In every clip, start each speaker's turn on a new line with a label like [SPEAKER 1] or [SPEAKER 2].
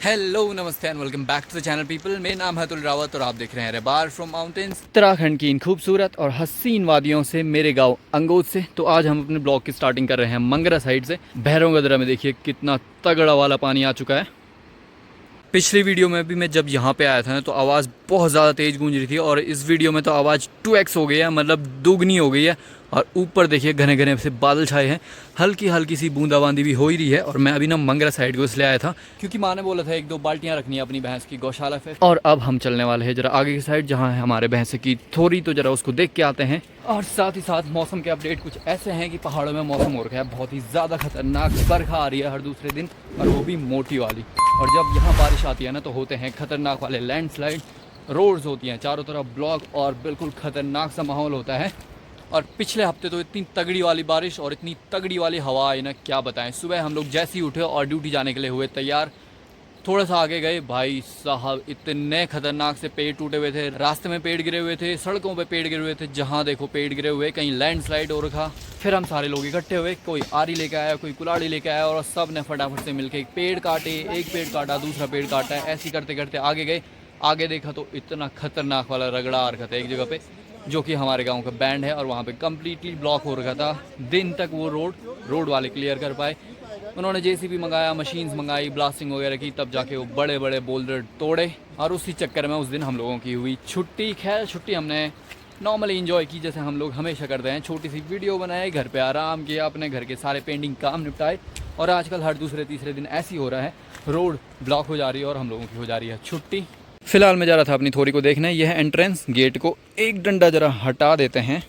[SPEAKER 1] Hello नमस्ते and welcome back to the channel people. मेरा नाम है अतुल रावत और आप देख रहे हैं रेबार फ्रॉम माउंटेन्स, उत्तराखंड की इन खूबसूरत और हसीन वादियों से मेरे गांव अंगोद से। तो आज हम अपने ब्लॉग की स्टार्टिंग कर रहे हैं मंगरा साइड से। भैरवगढ़ में देखिए कितना तगड़ा वाला पानी आ चुका है। पिछली वीडियो में भी मैं जब यहाँ पे आया था ना तो आवाज़ बहुत ज़्यादा तेज़ गूंज रही थी और इस वीडियो में तो आवाज़ 2x हो गई है, मतलब दुगनी हो गई है। और ऊपर देखिए घने घने से बादल छाए हैं, हल्की हल्की सी बूंदाबांदी भी हो ही रही है। और मैं अभी ना मंगरा साइड को इसलिए आया था क्योंकि माँ ने बोला था 1-2 बाल्टियाँ रखनी है अपनी भैंस की गौशाला पे। और अब हम चलने वाले हैं जरा आगे की साइड जहाँ है हमारे भैंस की थोड़ी, तो जरा उसको देख के आते हैं। और साथ ही साथ मौसम के अपडेट कुछ ऐसे हैं कि पहाड़ों में मौसम हो रखा है बहुत ही ज़्यादा खतरनाक, बरखा आ रही है हर दूसरे दिन और वो भी मोटी वाली। और जब यहाँ बारिश आती है ना तो होते हैं खतरनाक वाले लैंडस्लाइड, रोड्स होती हैं चारों तरफ ब्लॉक और बिल्कुल खतरनाक सा माहौल होता है। और पिछले हफ्ते तो इतनी तगड़ी वाली बारिश और इतनी तगड़ी वाली हवा आई ना, क्या बताएं। सुबह हम लोग जैसे ही उठे और ड्यूटी जाने के लिए हुए तैयार, थोड़ा सा आगे गए, भाई साहब इतने खतरनाक से पेड़ टूटे हुए थे, रास्ते में पेड़ गिरे हुए थे, सड़कों पे पेड़ गिरे हुए थे, जहाँ देखो पेड़ गिरे हुए, कहीं लैंडस्लाइड हो रखा। फिर हम सारे लोग इकट्ठे हुए, कोई आरी लेके आया, कोई कुल्हाड़ी लेके आया और सब ने फटाफट से मिलकर एक पेड़ काटे, एक पेड़ काटा, दूसरा पेड़ काटा, ऐसे करते करते आगे गए। आगे देखा तो इतना खतरनाक वाला रगड़ा आ रखा था एक जगह पे, जो कि हमारे गांव का बैंड है और वहाँ पे कम्प्लीटली ब्लॉक हो रखा था। दिन तक वो रोड वाले क्लियर कर पाए। उन्होंने जेसीबी मंगाया, मशीन्स मंगाई, ब्लास्टिंग वगैरह की, तब जाके वो बड़े बड़े बोल्डर तोड़े। और उसी चक्कर में उस दिन हम लोगों की हुई छुट्टी। खैर छुट्टी हमने नॉर्मली इन्जॉय की जैसे हम लोग हमेशा करते हैं। छोटी सी वीडियो बनाए, घर पे आराम किया, अपने घर के सारे पेंडिंग काम निपटाए। और आजकल हर दूसरे तीसरे दिन ऐसी हो रहा है, रोड ब्लॉक हो जा रही है और हम लोगों की हो जा रही है छुट्टी। फिलहाल मैं जा रहा था अपनी थोड़ी को देखने। यह है एंट्रेंस, गेट को एक डंडा जरा हटा देते हैं।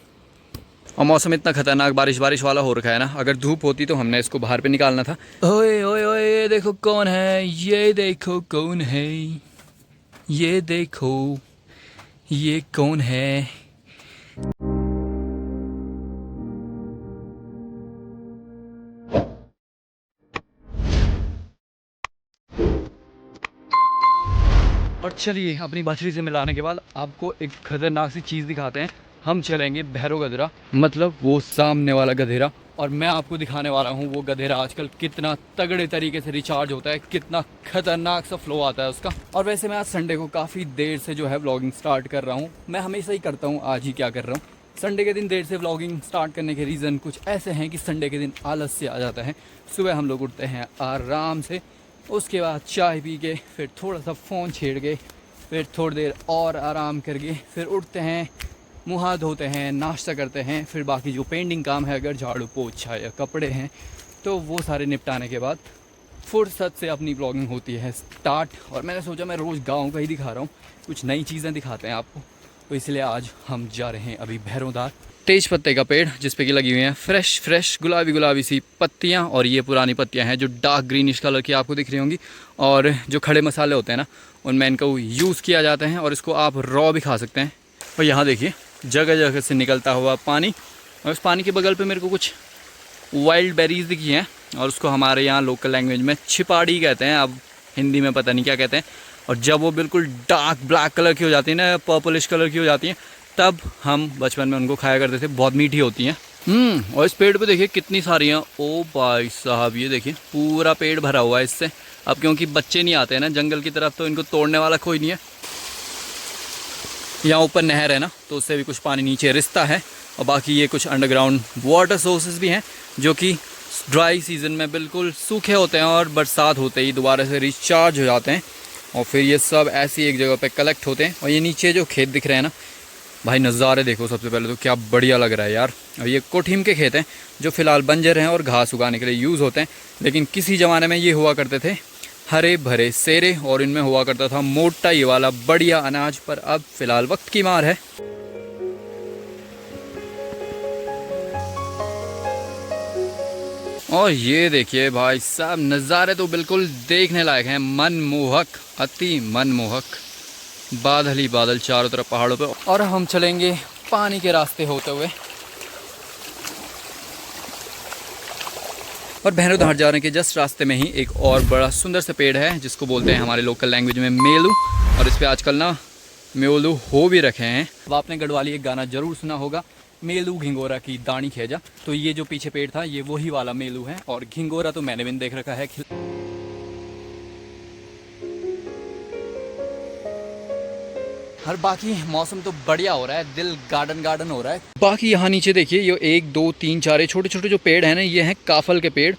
[SPEAKER 1] और मौसम इतना खतरनाक बारिश वाला हो रखा है ना, अगर धूप होती तो हमने इसको बाहर पे निकालना था। ओए ओए ओए, ये देखो कौन है, ये देखो कौन है, ये देखो ये कौन है। और चलिए अपनी बछड़ी से मिलाने के बाद आपको एक खतरनाक सी चीज़ दिखाते हैं। हम चलेंगे भैरव, मतलब वो सामने वाला गधेरा। और मैं आपको दिखाने वाला हूँ वो गधेरा आजकल कितना तगड़े तरीके से रिचार्ज होता है, कितना खतरनाक सा फ्लो आता है उसका। और वैसे मैं आज संडे को काफ़ी देर से जो है व्लॉगिंग स्टार्ट कर रहा हूँ। मैं हमेशा ही करता हूँ, आज ही क्या कर रहा हूँ। संडे के दिन देर से व्लॉगिंग स्टार्ट करने के रीज़न कुछ ऐसे हैं कि संडे के दिन आलस से आ जाता है। सुबह हम लोग उठते हैं आराम से, उसके बाद चाय पी के, फिर थोड़ा सा फ़ोन छेड़ के, फिर थोड़ी देर और आराम करके फिर उठते हैं, मुँह हाथ धोते हैं, नाश्ता करते हैं। फिर बाकी जो पेंडिंग काम है, अगर झाड़ू पोछा या कपड़े हैं तो वो सारे निपटाने के बाद फुर्सत से अपनी ब्लॉगिंग होती है स्टार्ट। और मैंने सोचा मैं रोज़ गाँव का ही दिखा रहा हूँ, कुछ नई चीज़ें दिखाते हैं आपको। तो इसलिए आज हम जा रहे हैं अभी भैरवदार। तेज पत्ते का पेड़ जिस पे कि लगी हुई हैं फ्रेश गुलाबी सी पत्तियां। और ये पुरानी पत्तियां हैं जो डार्क ग्रीनिश कलर की आपको दिख रही होंगी। और जो खड़े मसाले होते हैं ना, उनमें इनको यूज़ किया जाता है और इसको आप रॉ भी खा सकते हैं। और यहाँ देखिए जगह जगह से निकलता हुआ पानी, और उस पानी के बगल पे मेरे को कुछ वाइल्ड बेरीज दिखी हैं और उसको हमारे यहाँ लोकल लैंग्वेज में छिपाड़ी कहते हैं, अब हिंदी में पता नहीं क्या कहते हैं। और जब वो बिल्कुल डार्क ब्लैक कलर की हो जाती है ना, पर्पलिश कलर की हो जाती हैं, तब हम बचपन में उनको खाया करते थे, बहुत मीठी होती हैं। और इस पेड़ पे देखिए कितनी सारी हैं। ओ भाई साहब, ये देखिए पूरा पेड़ भरा हुआ है इससे। अब क्योंकि बच्चे नहीं आते हैं ना जंगल की तरफ, तो इनको तोड़ने वाला कोई नहीं है। यहाँ ऊपर नहर है ना, तो उससे भी कुछ पानी नीचे रिसता है। और बाकी ये कुछ अंडरग्राउंड वाटर सोर्सेज भी हैं जो कि ड्राई सीजन में बिल्कुल सूखे होते हैं और बरसात होते ही दोबारा से रिचार्ज हो जाते हैं। और फिर ये सब ऐसी एक जगह पे कलेक्ट होते हैं। और ये नीचे जो खेत दिख रहे हैं ना भाई, नज़ारे देखो सबसे पहले तो, क्या बढ़िया लग रहा है यार। और ये कोठीम के खेत हैं जो फ़िलहाल बंजर हैं और घास उगाने के लिए यूज़ होते हैं। लेकिन किसी ज़माने में ये हुआ करते थे हरे भरे सेरे और इनमें हुआ करता था मोटा ये वाला बढ़िया अनाज। पर अब फ़िलहाल वक्त की मार है। और ये देखिए भाई साहब, नज़ारे तो बिल्कुल देखने लायक हैं, मनमोहक, अति मनमोहक। बादल ही बादल चारों तरफ पहाड़ों पे। और हम चलेंगे पानी के रास्ते होते हुए। और भैरवधार जाने के जस्ट रास्ते में ही एक और बड़ा सुंदर सा पेड़ है जिसको बोलते हैं हमारे लोकल लैंग्वेज में मेलू। और इस पर आजकल ना मेलू हो भी रखे हैं। अब आपने गढ़वाली एक गाना जरूर सुना होगा, मेलू घिंगोरा की दानी खेजा। तो ये जो पीछे पेड़ था ये वही वाला मेलू है। और घिंगोरा तो मैंने भी देख रखा है। और बाकी मौसम तो बढ़िया हो रहा है, दिल गार्डन गार्डन हो रहा है। बाकी यहाँ नीचे देखिए, ये 1 2 3 4 छोटे छोटे जो पेड़ हैं ना, ये हैं काफल के पेड़।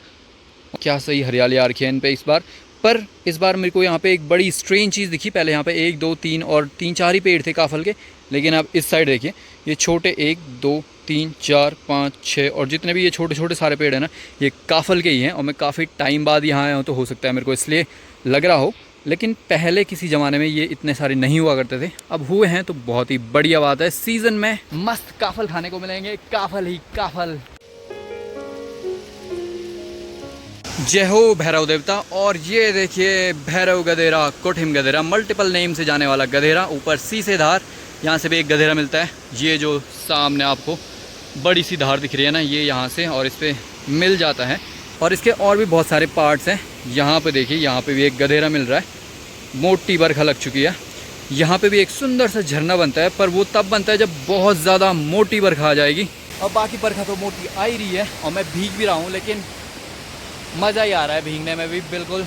[SPEAKER 1] क्या सही हरियाली आ रखी है इन पे इस बार। पर इस बार मेरे को यहाँ पे एक बड़ी स्ट्रेंज चीज़ दिखी। पहले यहाँ पे 1 2 3 और 3 4 ही पेड़ थे काफल के, लेकिन अब इस साइड देखिए, ये छोटे 1 2 3 4 5 6 और जितने भी ये छोटे छोटे सारे पेड़ हैं ना, ये काफल के ही हैं। और मैं काफ़ी टाइम बाद यहाँ आया हूँ, तो हो सकता है मेरे को इसलिए लग रहा हो, लेकिन पहले किसी ज़माने में ये इतने सारे नहीं हुआ करते थे, अब हुए हैं, तो बहुत ही बढ़िया बात है। सीज़न में मस्त काफल खाने को मिलेंगे, काफल ही काफल। जय हो भैरव देवता। और ये देखिए भैरव गधेरा, कोठिम गधेरा, मल्टीपल नेम से जाने वाला गधेरा, ऊपर सी से धार, यहाँ से भी एक गधेरा मिलता है। ये जो सामने आपको बड़ी सी धार दिख रही है ना, ये यहाँ से और इस पर मिल जाता है। और इसके और भी बहुत सारे पार्ट्स हैं। यहाँ पे देखिए, यहाँ पे भी एक गधेरा मिल रहा है, मोटी बरखा लग चुकी है। यहाँ पे भी एक सुंदर सा झरना बनता है, पर वो तब बनता है जब बहुत ज़्यादा मोटी बरखा आ जाएगी। और बाकी बरखा तो मोटी आ ही रही है, और मैं भीग भी रहा हूँ, लेकिन मज़ा ही आ रहा है भीगने में भी बिल्कुल।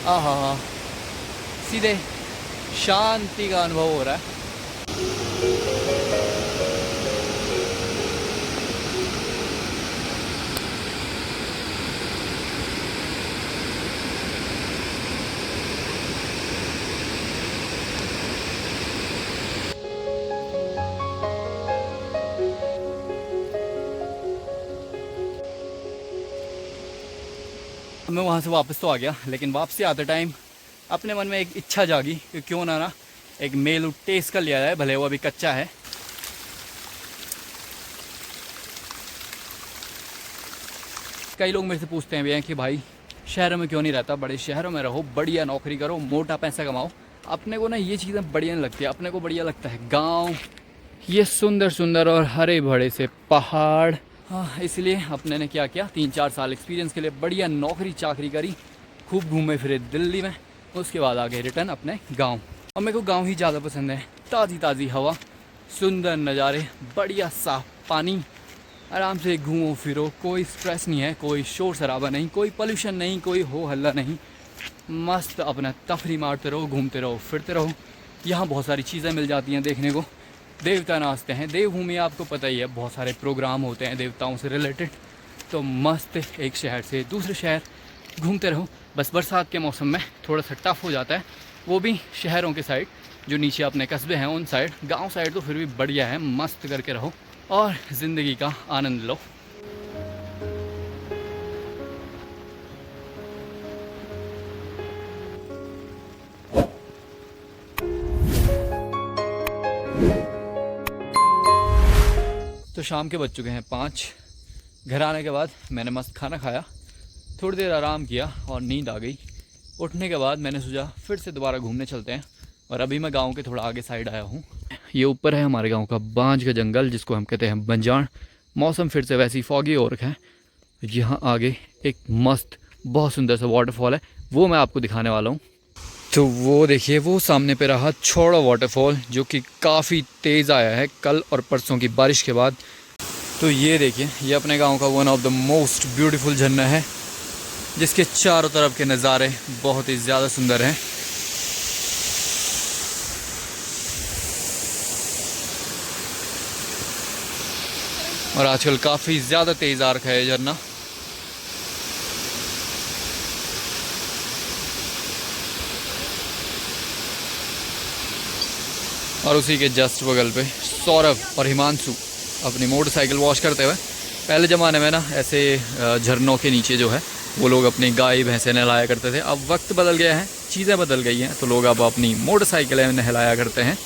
[SPEAKER 1] आहा, सीधे शांति का अनुभव हो रहा है। मैं वहाँ से वापस तो आ गया, लेकिन वापसी आते टाइम अपने मन में एक इच्छा जागी कि क्यों ना एक मेल टेस्ट कर लिया जाए, भले वो अभी कच्चा है। कई लोग मेरे से पूछते हैं भी हैं कि भाई शहरों में क्यों नहीं रहता, बड़े शहरों में रहो, बढ़िया नौकरी करो, मोटा पैसा कमाओ। अपने को ना ये चीज़ें बढ़िया नहीं लगती, अपने को बढ़िया लगता है गाँव, ये सुंदर सुंदर और हरे भरे से पहाड़। हाँ, इसलिए अपने ने क्या किया, 3 4 साल एक्सपीरियंस के लिए बढ़िया नौकरी चाकरी करी, खूब घूमे फिरे दिल्ली में, उसके बाद आगे रिटर्न अपने गांव। और मेरे को गांव ही ज़्यादा पसंद है। ताज़ी ताज़ी हवा, सुंदर नज़ारे, बढ़िया साफ पानी, आराम से घूमो फिरो, कोई स्ट्रेस नहीं है, कोई शोर शराबा नहीं, कोई पोल्यूशन नहीं, कोई हो हल्ला नहीं, मस्त अपना तफरी मारते रहो, घूमते रहो, फिरते रहो। यहाँ बहुत सारी चीज़ें मिल जाती हैं देखने को। देवता नाचते हैं, देवभूमि आपको पता ही है, बहुत सारे प्रोग्राम होते हैं देवताओं से रिलेटेड। तो मस्त एक शहर से दूसरे शहर घूमते रहो। बस बरसात के मौसम में थोड़ा सा टफ हो जाता है, वो भी शहरों के साइड, जो नीचे अपने कस्बे हैं उन साइड। गांव साइड तो फिर भी बढ़िया है, मस्त करके रहो और ज़िंदगी का आनंद लो। तो शाम के बज चुके हैं 5। घर आने के बाद मैंने मस्त खाना खाया, थोड़ी देर आराम किया और नींद आ गई। उठने के बाद मैंने सोचा फिर से दोबारा घूमने चलते हैं, और अभी मैं गांव के थोड़ा आगे साइड आया हूँ। ये ऊपर है हमारे गांव का बांज का जंगल, जिसको हम कहते हैं बंजाण। मौसम फिर से वैसी फॉगी हो रखा है। यहाँ आगे एक मस्त बहुत सुंदर सा वाटरफॉल है, वो मैं आपको दिखाने वाला हूँ। तो वो देखिए, वो सामने पे रहा छोड़ा वाटरफॉल, जो कि काफ़ी तेज़ आया है कल और परसों की बारिश के बाद। तो ये देखिए, ये अपने गांव का one of the most beautiful झरना है, जिसके चारों तरफ के नज़ारे बहुत ही ज़्यादा सुंदर हैं। और आजकल काफ़ी ज़्यादा तेज़ आ रखा है झरना। और उसी के जस्ट बगल पे सौरभ और हिमांशु अपनी मोटरसाइकिल वॉश करते हुए। पहले ज़माने में ना ऐसे झरनों के नीचे जो है वो लोग अपनी गाय भैंसे नहलाया करते थे। अब वक्त बदल गया है, चीज़ें बदल गई हैं, तो लोग अब अपनी मोटरसाइकिलें नहलाया करते हैं।